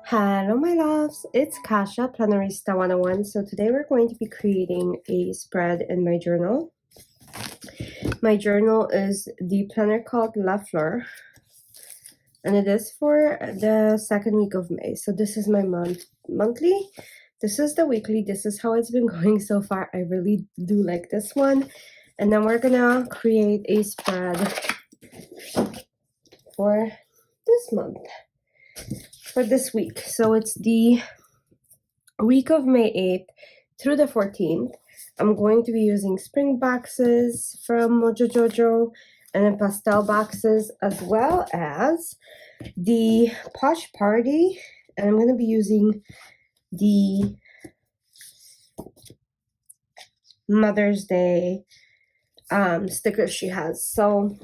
Hello my loves, it's Kasha, Plannerista 101. So today we're going to be creating a spread in my journal. My journal is the planner called Fleur, and it is for the second week of May. So this is my monthly, this is the weekly, this is how it's been going so far. I really do like this one. And then we're gonna create a spread for this month, for this week. So it's the week of May 8th through the 14th. I'm going to be using spring boxes from Mojo Jojo and then pastel boxes, as well as the Posh Party, and I'm going to be using the Mother's Day stickers she has. So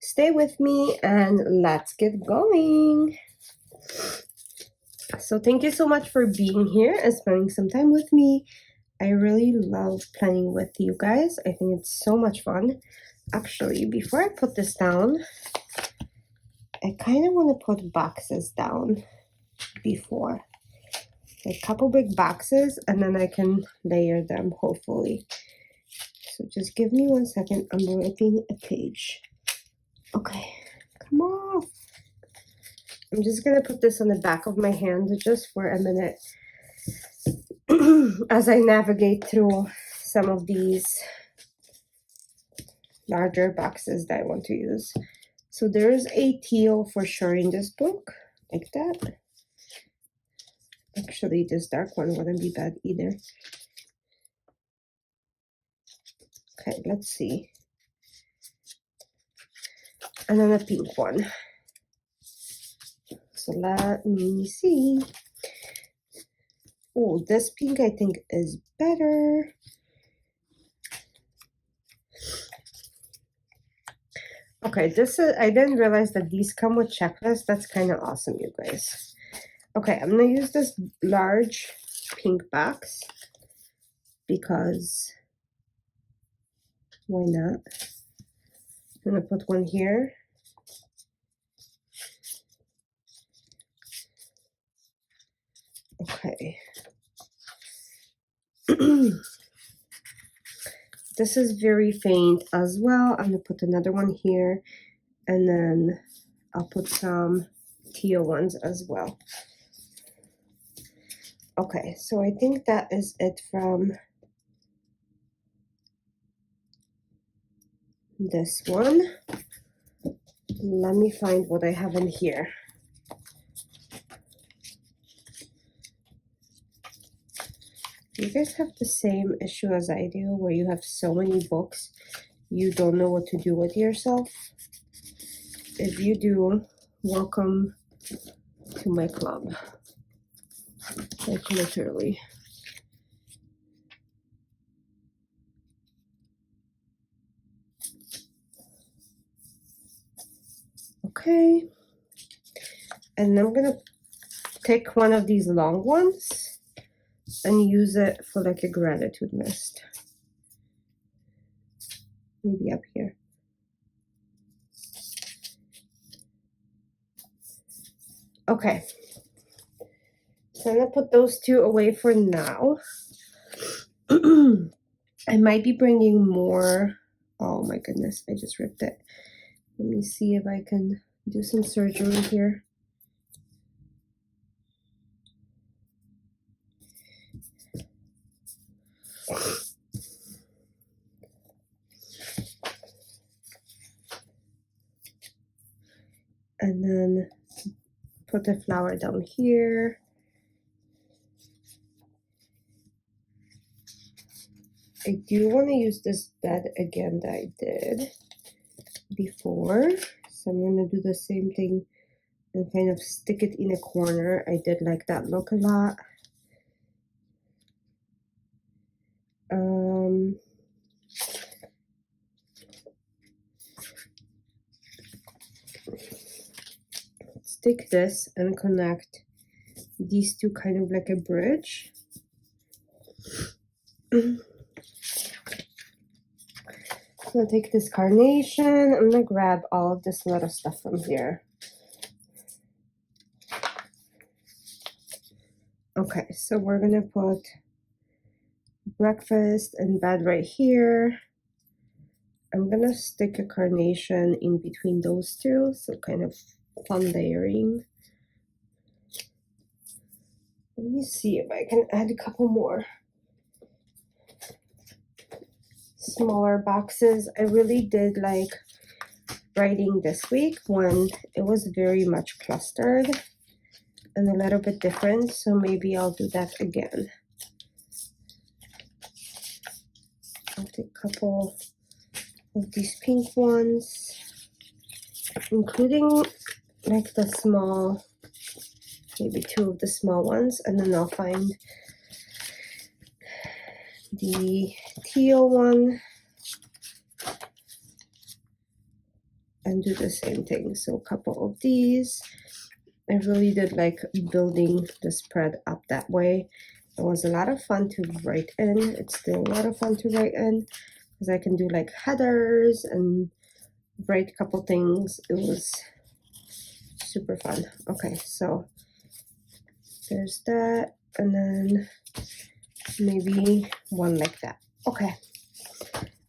stay with me and let's get going. So thank you so much for being here and spending some time with me. I really love planning with you guys. I think it's so much fun. Actually, before I put this down, I kind of want to put boxes down before. A couple big boxes, and then I can layer them, hopefully. So just give me 1 second. I'm ripping a page. Okay, come off. I'm just going to put this on the back of my hand just for a minute as I navigate through some of these larger boxes that I want to use. So there's a teal for sure in this book, like that. Actually, this dark one wouldn't be bad either. Okay, let's see. And then a pink one. So let me see. Oh, this pink I think is better. Okay, this is, I didn't realize that these come with checklists. That's kind of awesome, you guys. Okay, I'm gonna use this large pink box because why not? I'm gonna put one here. Okay. This is very faint as well. I'm gonna put another one here, and then I'll put some teal ones as well. Okay, so I think that is it from this one. Let me find what I have in here. You guys have the same issue as I do, where you have so many books, you don't know what to do with yourself? If you do, welcome to my club. Like literally. Okay. And I'm gonna take one of these long ones and use it for like a gratitude mist. Maybe up here. Okay. So I'm gonna put those two away for now. I might be bringing more. Oh my goodness, I just ripped it. Let me see if I can do some surgery here. And then put the flower down here. I do want to use this bed again that I did before. So I'm going to do the same thing and kind of stick it in a corner. I did like that look a lot. Stick this and connect these two kind of like a bridge. I'm gonna take this carnation. I'm gonna grab all of this little stuff from here. Okay, so we're gonna put breakfast and bed right here. I'm gonna stick a carnation in between those two, so kind of fun layering. Let me see if I can add a couple more smaller boxes. I really did like writing this week when it was very much clustered and a little bit different, so maybe I'll do that again. I'll take a couple of these pink ones, including like the small, maybe two of the small ones, and then I'll find the teal one and do the same thing. So a couple of these. I really did like building the spread up that way. It was a lot of fun to write in. It's still a lot of fun to write in because I can do like headers and write a couple things. It was super fun. Okay, so there's that, and then maybe one like that. Okay,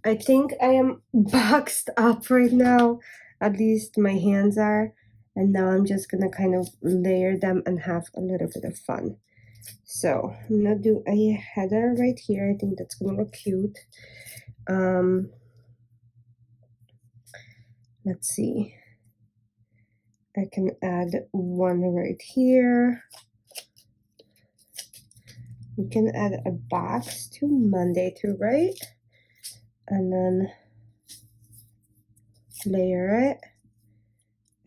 I think I am boxed up right now. At least my hands are. And now I'm just gonna kind of layer them and have a little bit of fun. So I'm gonna do a header right here. I think that's gonna look cute. Let's see. I can add one right here. We can add a box to Monday to write, and then layer it.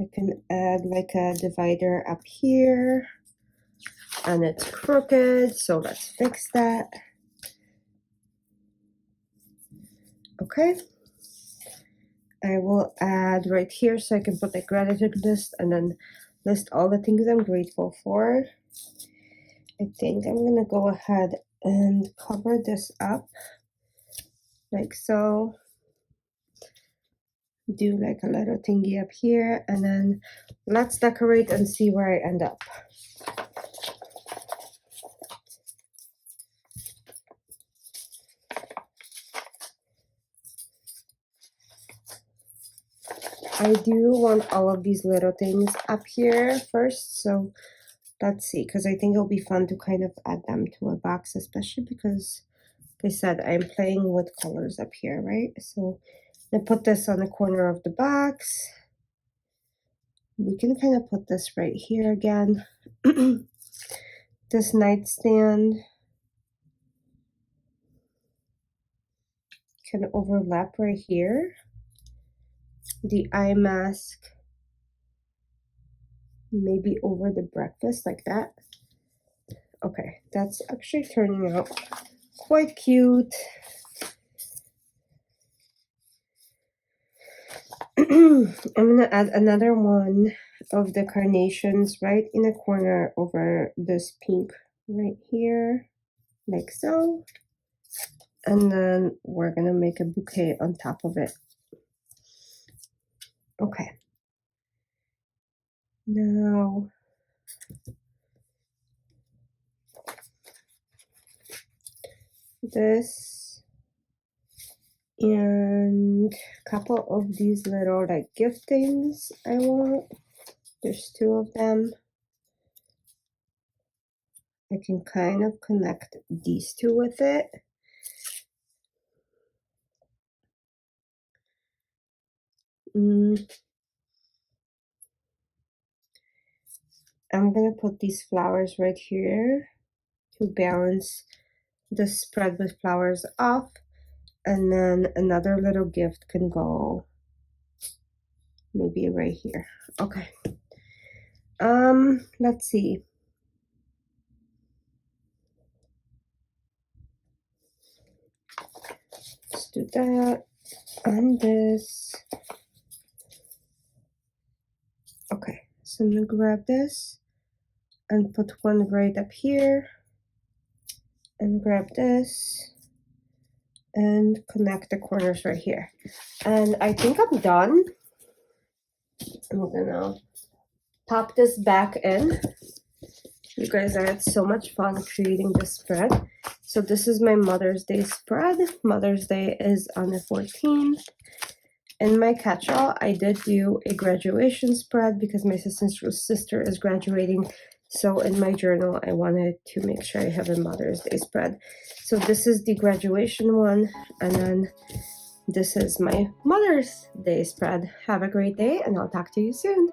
I can add like a divider up here, and it's crooked, so let's fix that. Okay. I will add right here so I can put a gratitude list and then list all the things I'm grateful for. I think I'm gonna go ahead and cover this up like so. Do like a little thingy up here, and then let's decorate and see where I end up. I do want all of these little things up here first, so let's see, because I think it'll be fun to kind of add them to a box, especially because, like I said, I'm playing with colors up here, right? So I put this on the corner of the box. We can kind of put this right here again. This nightstand can overlap right here. The eye mask maybe over the breakfast like that. Okay, that's actually turning out quite cute. I'm gonna add another one of the carnations right in the corner over this pink right here, like so. And then we're gonna make a bouquet on top of it. Okay. Now, this and a couple of these little like gift things I want. There's two of them. I can kind of connect these two with it. I'm gonna put these flowers right here to balance the spread with flowers off, and then another little gift can go maybe right here. Okay. Let's see. Let's do that and this. Okay, so I'm gonna grab this and put one right up here, and grab this and connect the corners right here. And I think I'm done. I'm gonna pop this back in You guys, I had so much fun creating this spread. So this is my Mother's Day spread. Mother's Day is on the 14th. In my catch-all, I did do a graduation spread because my sister is graduating. So in my journal, I wanted to make sure I have a Mother's Day spread. So this is the graduation one, and then this is my Mother's Day spread. Have a great day, and I'll talk to you soon.